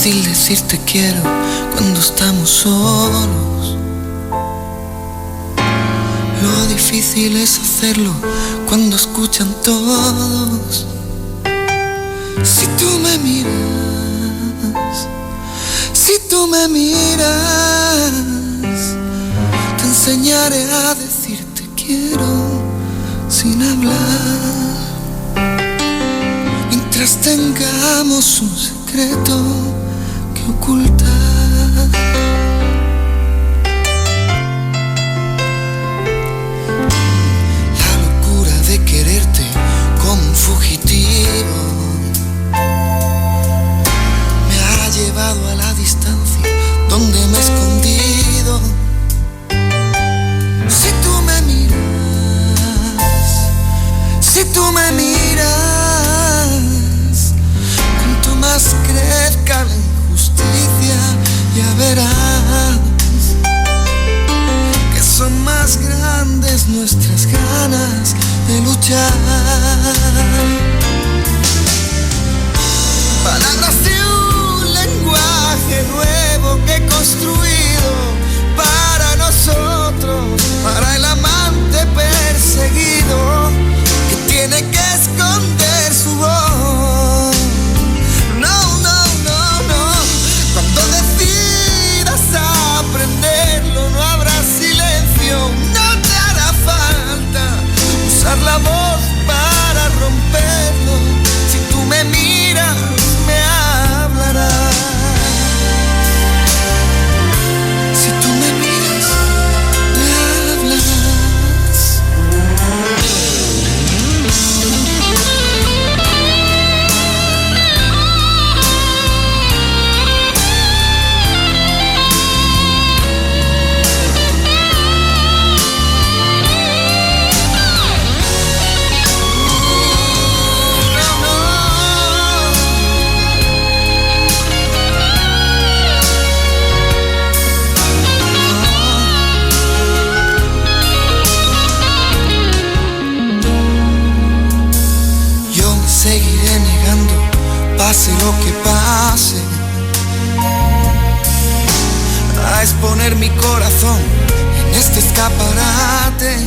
fácil decir te quiero cuando estamos solos. Lo difícil es hacerlo cuando escuchan todos. Si tú me miras, si tú me miras, te enseñaré a decir te quiero sin hablar. Mientras tengamos un secreto que ocultar. La locura de quererte como un fugitivo me ha llevado a la distancia donde me he escondido. Si tú me miras, si tú me miras, cuanto más crezca la injusticia, ya verás que son más grandes nuestras ganas de luchar. Palabras de un lenguaje nuevo que he construido para nosotros, para el amante perseguido que tiene que esconder su voz. No, no, no, no. Cuando decidas aprenderlo, no habrá silencio, no te hará falta usar la voz para romperlo. Si tú me miras, me hablarás. Si tú me miras, me hablarás. Seguiré negando, pase lo que pase, a exponer mi corazón en este escaparate.